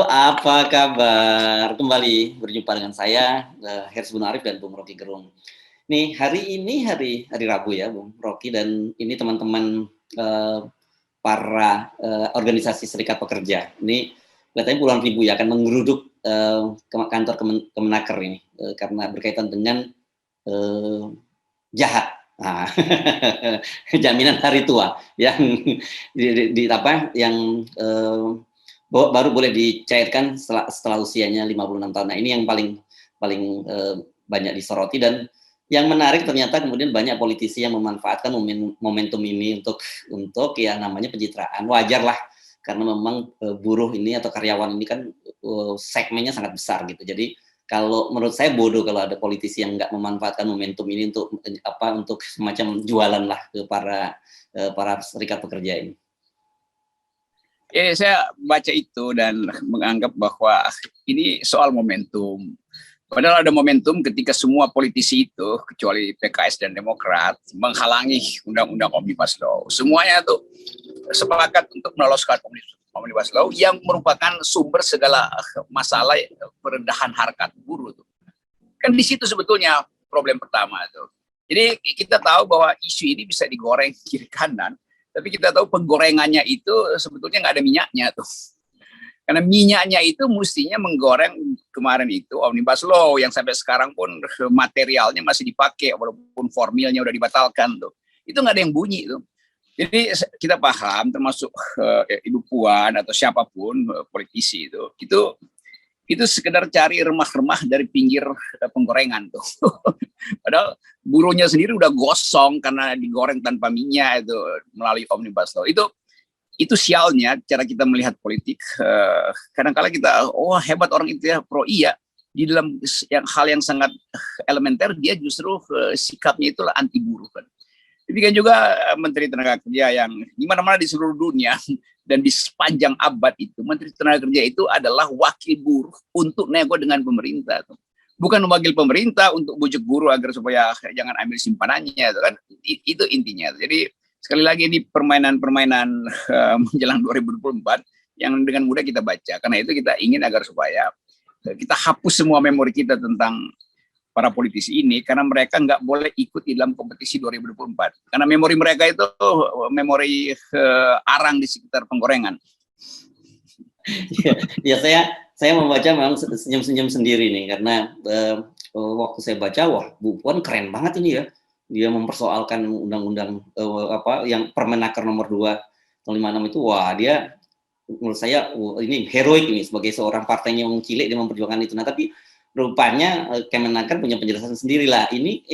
apa kabar? Kembali berjumpa dengan saya, Hersy Arif dan Bung Rocky Gerung. Nih, hari ini hari Rabu ya, Bung Rocky, dan ini teman-teman para organisasi serikat pekerja. Ini katanya puluhan ribu ya akan menggeruduk ke kantor Kemenaker ini karena berkaitan dengan jahat. Nah, jaminan hari tua yang baru boleh dicairkan setelah usianya 56 tahun. Nah, ini yang paling banyak disoroti, dan yang menarik ternyata kemudian banyak politisi yang memanfaatkan momentum ini untuk ya namanya pencitraan. Wajar lah, karena memang buruh ini atau karyawan ini kan segmennya sangat besar gitu. Jadi kalau menurut saya bodoh kalau ada politisi yang nggak memanfaatkan momentum ini untuk semacam jualan lah ke para serikat pekerja ini. Ya, saya baca itu dan menganggap bahwa ini soal momentum. Padahal ada momentum ketika semua politisi itu, kecuali PKS dan Demokrat, menghalangi undang-undang Omnibus Law. Semuanya tuh sepakat untuk meloloskan Omnibus Law yang merupakan sumber segala masalah perendahan harkat buruh. Kan di situ sebetulnya problem pertama tuh. Jadi kita tahu bahwa isu ini bisa digoreng kiri kanan, tapi kita tahu penggorengannya itu sebetulnya nggak ada minyaknya tuh. Karena minyaknya itu mestinya menggoreng kemarin itu Omnibus Law yang sampai sekarang pun materialnya masih dipakai walaupun formilnya udah dibatalkan tuh. Itu nggak ada yang bunyi tuh. Jadi kita paham termasuk Ibu Puan atau siapapun politisi itu sekedar cari remah-remah dari pinggir penggorengan tuh. Padahal buruhnya sendiri udah gosong karena digoreng tanpa minyak itu melalui Omnibus Law. Itu sialnya cara kita melihat politik. Kadang-kala kita, hebat orang itu ya, pro iya. Di dalam hal yang sangat elementer, dia justru sikapnya itulah anti buruh kan. Demikian juga Menteri Tenaga Kerja yang di mana-mana di seluruh dunia dan di sepanjang abad itu, Menteri Tenaga Kerja itu adalah wakil buruh untuk nego dengan pemerintah. Bukan wakil pemerintah untuk bujuk buruh agar supaya jangan ambil simpanannya, kan? Itu intinya. Jadi sekali lagi ini permainan-permainan menjelang 2024 yang dengan mudah kita baca. Karena itu kita ingin agar supaya kita hapus semua memori kita tentang para politisi ini, karena mereka nggak boleh ikut di dalam kompetisi 2024. Karena memori mereka itu memori arang di sekitar penggorengan. Ya, saya membaca memang senyum-senyum sendiri nih, karena waktu saya baca, wah, Bu Puan keren banget ini ya. Dia mempersoalkan undang-undang yang Permenaker nomor 2 tahun 56 itu, wah, dia menurut saya ini heroik ini sebagai seorang partainya yang cilik dia memperjuangkan itu. Nah, tapi rupanya Kemenaker punya penjelasan sendiri lah. Ini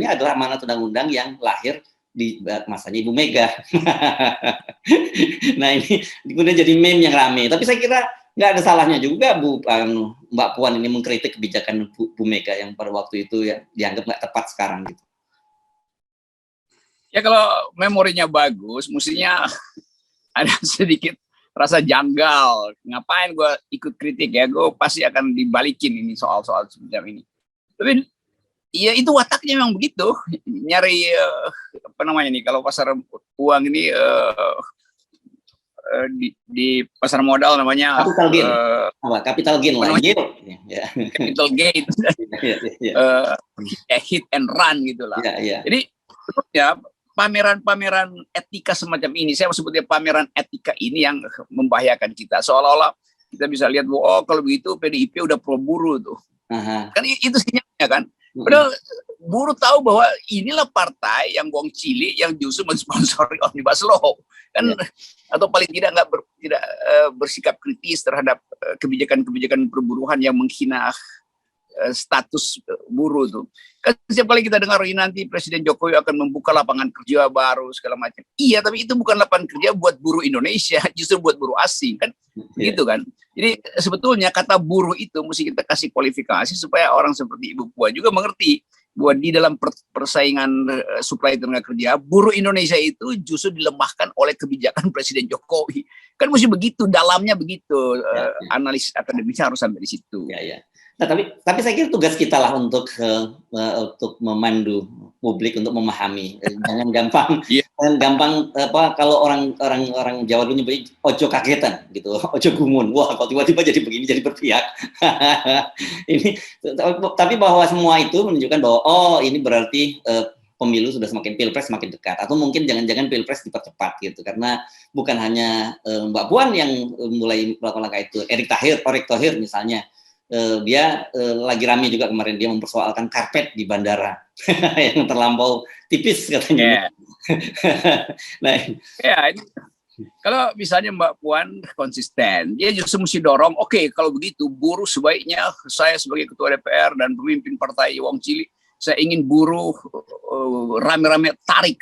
adalah amanat undang-undang yang lahir di masanya Ibu Mega. Nah, ini kemudian jadi meme yang rame. Tapi saya kira nggak ada salahnya juga Mbak Puan ini mengkritik kebijakan Bu Mega yang pada waktu itu ya dianggap nggak tepat sekarang gitu. Ya kalau memorinya bagus, mestinya ada sedikit rasa janggal. Ngapain gue ikut kritik ya? Gue pasti akan dibalikin ini soal-soal semacam ini. Tapi ya itu wataknya memang begitu. Nyari apa namanya nih? Kalau pasar uang ini di pasar modal namanya capital gain. Capital gain lah. Capital gain. Hit and run gitulah. Jadi ya pameran-pameran etika semacam ini, saya sebutnya pameran etika ini yang membahayakan kita. Seolah-olah kita bisa lihat, kalau begitu PDIP udah pro buruh tuh. Kan itu sinyalnya kan. Padahal buruh tahu bahwa inilah partai yang buang cilik yang justru mensponsori Omnibus Law. Kan atau paling tidak tidak bersikap kritis terhadap kebijakan-kebijakan perburuhan yang menghina status buruh tuh. Kan setiap kali kita dengar ini nanti Presiden Jokowi akan membuka lapangan kerja baru segala macam. Iya, tapi itu bukan lapangan kerja buat buruh Indonesia, justru buat buruh asing kan. Gitu kan. Jadi sebetulnya kata buruh itu mesti kita kasih kualifikasi supaya orang seperti Ibu Puan juga mengerti bahwa di dalam persaingan suplai tenaga kerja, buruh Indonesia itu justru dilemahkan oleh kebijakan Presiden Jokowi. Kan mesti begitu, dalamnya begitu. Analis akademisnya harus sampai di situ. Nah, tapi saya kira tugas kita lah untuk memandu publik untuk memahami. Jangan gampang, Iya. jangan gampang kalau orang Jawa dulu nyebutnya ojo kagetan gitu, ojo gumun. Wah, kalau tiba-tiba jadi begini, jadi berpihak. Ini, tapi bahwa semua itu menunjukkan bahwa oh ini berarti pemilu sudah pilpres semakin dekat, atau mungkin jangan-jangan pilpres dipercepat gitu, karena bukan hanya Mbak Puan yang mulai melakukan langkah itu, Erick Thohir misalnya. Dia lagi rame juga kemarin, dia mempersoalkan karpet di bandara yang terlampau tipis katanya. Nah, ini, kalau misalnya Mbak Puan konsisten, dia justru mesti dorong, oke, kalau begitu buruh sebaiknya saya sebagai ketua DPR dan pemimpin partai Wong Cilik, saya ingin buruh rame-rame tarik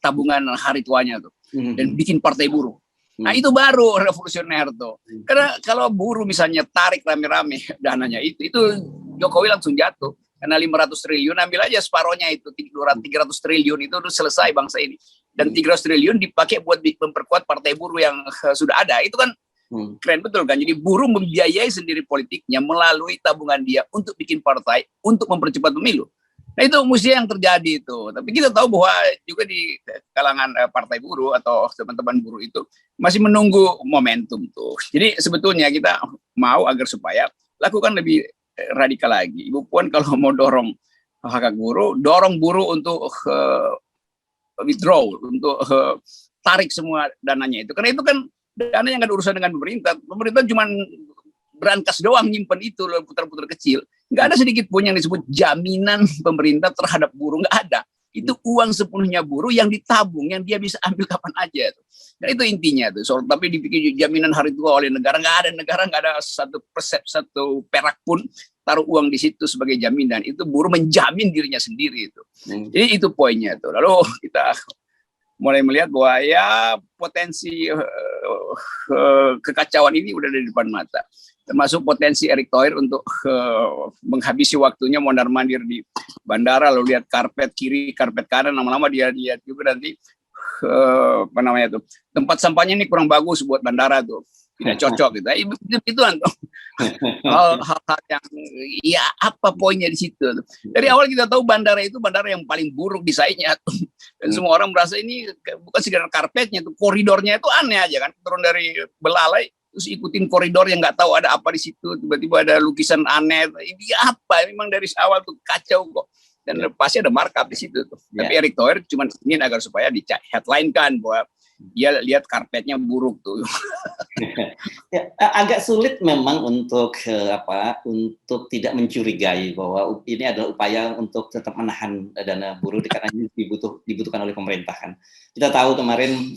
tabungan hari tuanya tuh, dan bikin partai buruh. Nah itu baru revolusioner tuh. Karena kalau buruh misalnya tarik rame-rame dananya itu Jokowi langsung jatuh. Karena 500 triliun, ambil aja separohnya itu, 300 triliun itu udah selesai bangsa ini. Dan 300 triliun dipakai buat memperkuat partai buruh yang sudah ada. Itu kan keren betul kan. Jadi buruh membiayai sendiri politiknya melalui tabungan dia untuk bikin partai, untuk mempercepat pemilu. Nah itu mesti yang terjadi itu. Tapi kita tahu bahwa juga di kalangan partai buruh atau teman-teman buruh itu masih menunggu momentum tuh. Jadi sebetulnya kita mau agar supaya lakukan lebih radikal lagi. Ibu Puan kalau mau dorong hak buruh, dorong buruh untuk withdraw, untuk tarik semua dananya itu. Karena itu kan dana yang nggak ada urusan dengan pemerintah. Pemerintah cuma berangkas doang nyimpen itu loh, putar-putar kecil. Nggak ada sedikit pun yang disebut jaminan pemerintah terhadap buruh, nggak ada. Itu uang sepenuhnya buruh yang ditabung, yang dia bisa ambil kapan aja. Dan itu intinya tuh. Tapi dibikin jaminan hari tua oleh negara, nggak ada satu perak pun taruh uang di situ sebagai jaminan. Itu buruh menjamin dirinya sendiri itu. Jadi itu poinnya tuh. Lalu kita mulai melihat bahwa ya potensi kekacauan ini udah di depan mata. Termasuk potensi Erick Thohir untuk menghabisi waktunya mondar-mandir di bandara, lalu lihat karpet kiri, karpet kanan, lama-lama dia lihat juga nanti apa namanya tuh, tempat sampahnya ini kurang bagus buat bandara tuh, tidak cocok gitu. Itu hal-hal yang ya apa poinnya di situ. Dari awal kita tahu bandara itu bandara yang paling buruk desainnya tuh. Dan semua orang merasa ini bukan sekedar karpetnya tuh, koridornya itu aneh aja kan, turun dari Belalai terus ikutin koridor yang nggak tahu ada apa di situ, tiba-tiba ada lukisan aneh, ini apa? Memang dari awal tuh kacau kok, dan pasti ada markup di situ tuh. Tapi Erick Thohir cuma ingin agar supaya di headline kan bahwa dia lihat karpetnya buruk tuh. Ya, agak sulit memang untuk untuk tidak mencurigai bahwa ini adalah upaya untuk tetap menahan dana buruh karena ini dibutuhkan oleh pemerintah kan. Kita tahu kemarin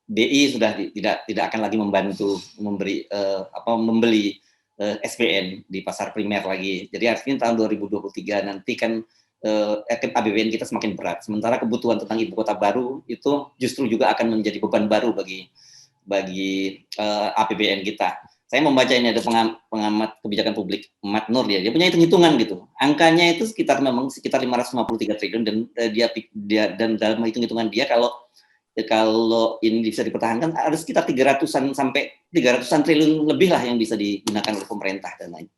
BI sudah tidak akan lagi membantu membeli SBN di pasar primer lagi. Jadi artinya tahun 2023 nanti kan APBN kita semakin berat. Sementara kebutuhan tentang ibu kota baru itu justru juga akan menjadi beban baru bagi APBN kita. Saya membaca ini ada pengamat kebijakan publik Mat Nur, dia punya hitung-hitungan gitu. Angkanya itu sekitar 553 triliun dan dalam hitung-hitungan dia kalau ini bisa dipertahankan ada sekitar 300-an sampai 300-an triliun lebih lah yang bisa digunakan oleh pemerintah dan lain.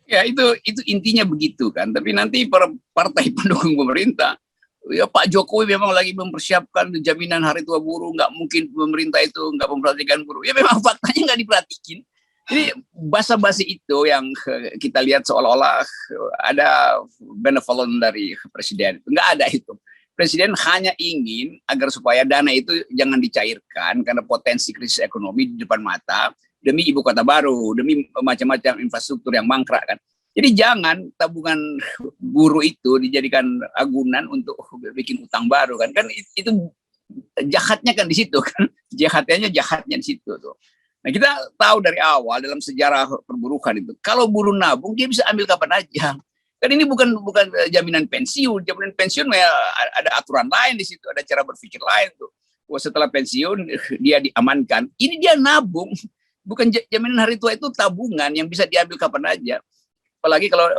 Ya itu intinya begitu kan. Tapi nanti para partai pendukung pemerintah, ya Pak Jokowi memang lagi mempersiapkan jaminan hari tua buruh, nggak mungkin pemerintah itu nggak memperhatikan buruh. Ya memang faktanya nggak diperhatikan. Jadi basa-basi itu yang kita lihat seolah-olah ada benevolent dari presiden, nggak ada itu. Presiden hanya ingin agar supaya dana itu jangan dicairkan karena potensi krisis ekonomi di depan mata demi ibu kota baru, demi macam-macam infrastruktur yang mangkrak kan. Jadi jangan tabungan buruh itu dijadikan agunan untuk bikin utang baru kan. Kan itu jahatnya kan di situ kan. Jahatnya di situ tuh. Nah, kita tahu dari awal dalam sejarah perburuhan itu, kalau buruh nabung dia bisa ambil kapan aja. Kan ini bukan jaminan pensiun. Jaminan pensiun ya ada aturan lain di situ, ada cara berpikir lain tuh. Wah, setelah pensiun dia diamankan. Ini dia nabung. Bukan jaminan hari tua, itu tabungan yang bisa diambil kapan aja. Apalagi kalau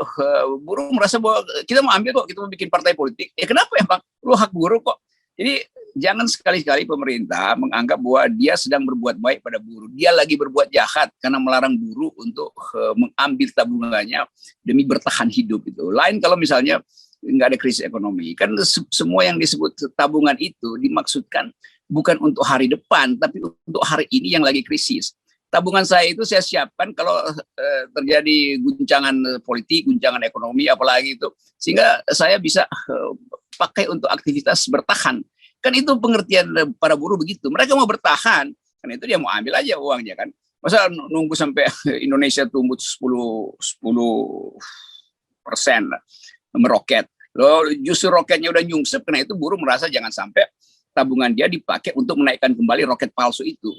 buruh merasa bahwa kita mau ambil kok, kita mau bikin partai politik. Ya kenapa ya Bang? Lu hak buruh kok. Jadi jangan sekali-kali pemerintah menganggap bahwa dia sedang berbuat baik pada buruh. Dia lagi berbuat jahat karena melarang buruh untuk mengambil tabungannya demi bertahan hidup itu. Lain kalau misalnya nggak ada krisis ekonomi. Kan semua yang disebut tabungan itu dimaksudkan bukan untuk hari depan, tapi untuk hari ini yang lagi krisis. Tabungan saya itu saya siapkan kalau terjadi guncangan politik, guncangan ekonomi, apalagi itu, sehingga saya bisa pakai untuk aktivitas bertahan. Kan itu pengertian para buruh begitu. Mereka mau bertahan, kan itu dia mau ambil aja uangnya kan. Masa nunggu sampai Indonesia tumbuh 10% meroket. Loh, justru roketnya udah nyungsep, karena itu buruh merasa jangan sampai tabungan dia dipakai untuk menaikkan kembali roket palsu itu.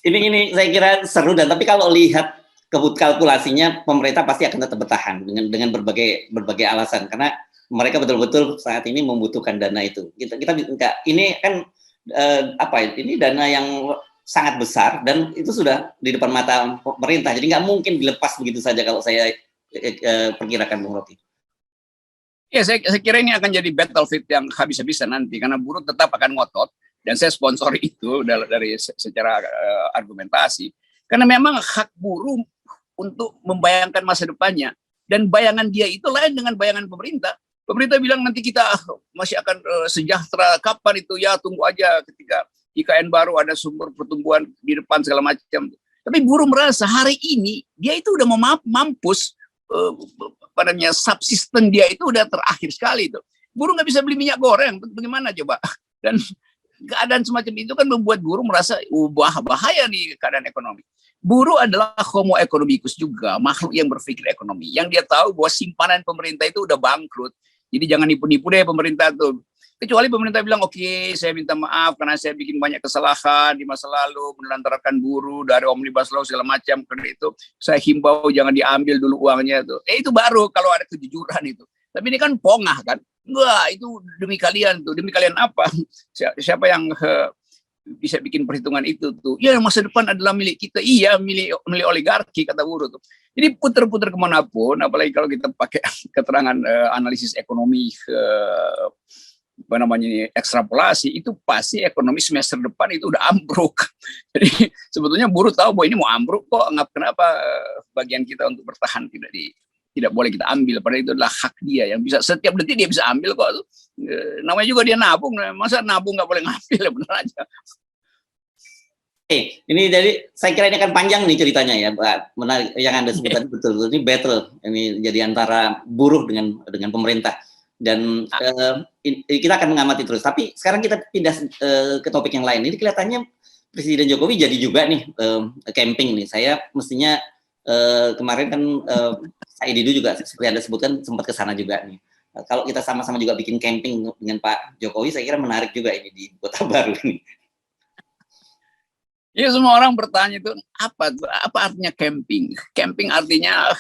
Ini saya kira seru, dan tapi kalau lihat kalkulasinya pemerintah pasti akan tetap bertahan dengan berbagai alasan, karena mereka betul-betul saat ini membutuhkan dana itu. Kita enggak, ini kan ini dana yang sangat besar dan itu sudah di depan mata pemerintah, jadi nggak mungkin dilepas begitu saja kalau saya perkirakan, Bung Rocky. Ya, saya kira ini akan jadi battlefield yang habis-habisan nanti, karena buruh tetap akan ngotot, dan saya sponsori itu dari secara argumentasi, karena memang hak buruh untuk membayangkan masa depannya, dan bayangan dia itu lain dengan bayangan pemerintah. Pemerintah bilang nanti kita masih akan sejahtera, kapan itu, ya tunggu aja ketika IKN baru ada sumber pertumbuhan di depan segala macam. Tapi buruh merasa hari ini dia itu udah mau mampus, padanya subsisten dia itu udah terakhir sekali itu. Buruh nggak bisa beli minyak goreng, bagaimana coba? Dan keadaan semacam itu kan membuat buruh merasa bahaya nih keadaan ekonomi. Buruh adalah homo economicus juga, makhluk yang berpikir ekonomi, yang dia tahu bahwa simpanan pemerintah itu udah bangkrut. Jadi jangan nipu-nipu deh pemerintah tuh. Kecuali pemerintah bilang, oke, saya minta maaf karena saya bikin banyak kesalahan di masa lalu, menelantarkan buruh dari Omnibus Law segala macam, karena itu saya himbau jangan diambil dulu uangnya tuh. Itu baru kalau ada kejujuran itu. Tapi ini kan pongah kan. Wah, itu demi kalian tuh. Demi kalian apa? Siapa yang bisa bikin perhitungan itu tuh? Ya, masa depan adalah milik kita. Iya, milik oligarki, kata buruh tuh. Jadi puter-puter kemanapun, apalagi kalau kita pakai keterangan analisis ekonomi ekstrapolasi, itu pasti ekonomi semester depan itu udah ambruk. Jadi sebetulnya buruh tahu bahwa ini mau ambruk kok, kenapa bagian kita untuk bertahan tidak boleh kita ambil, padahal itu adalah hak dia yang bisa setiap detik dia bisa ambil kok. Namanya juga dia nabung, masa nabung nggak boleh ngambil, ya benar aja. Ini jadi saya kira ini akan panjang nih ceritanya ya, Pak. Menarik yang Anda sebutkan betul. Ini battle ini jadi antara buruh dengan pemerintah, dan kita akan mengamati terus. Tapi sekarang kita pindah ke topik yang lain. Ini kelihatannya Presiden Jokowi jadi juga nih camping nih. Saya mestinya kemarin kan saya Didu juga seperti Anda sebutkan sempat ke sana juga nih. Kalau kita sama-sama juga bikin camping dengan Pak Jokowi, saya kira menarik juga ini di Kota Baru ini. Ya, semua orang bertanya itu apa artinya camping? Camping artinya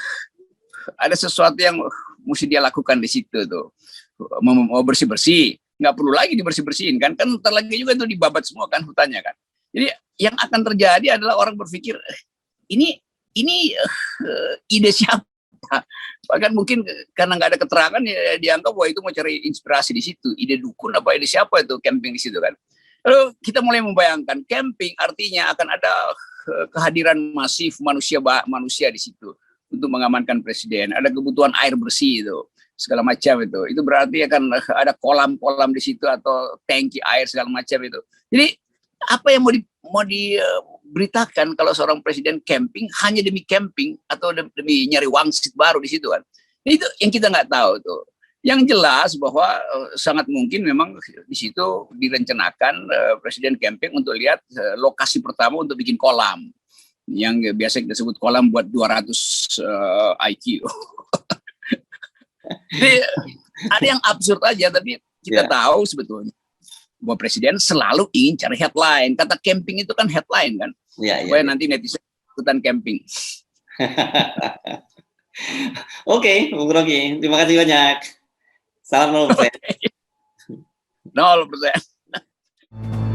ada sesuatu yang mesti dia lakukan di situ tuh. Mau bersih-bersih, nggak perlu lagi dibersih-bersihin kan ntar lagi juga itu dibabat semua kan hutannya kan. Jadi yang akan terjadi adalah orang berpikir ini ide siapa? Bahkan mungkin karena nggak ada keterangan ya dianggap bahwa itu mau cari inspirasi di situ. Ide dukun apa ide siapa itu camping di situ kan? Lalu kita mulai membayangkan camping artinya akan ada kehadiran masif manusia di situ untuk mengamankan presiden. Ada kebutuhan air bersih itu segala macam itu. Itu berarti akan ada kolam-kolam di situ atau tangki air segala macam itu. Jadi apa yang mau diberitakan kalau seorang presiden camping hanya demi camping atau demi nyari wangsit baru di situ kan? Itu yang kita nggak tahu tuh. Yang jelas bahwa sangat mungkin memang di situ direncanakan presiden camping untuk lihat lokasi pertama untuk bikin kolam yang biasa kita sebut kolam buat 200 IQ. Jadi ada yang absurd aja, tapi kita tahu sebetulnya bahwa presiden selalu ingin cari headline. Kata camping itu kan headline kan, supaya nanti netizen ikutan camping. Oke, Bung Rocky, terima kasih banyak. Salam 0%. 0%.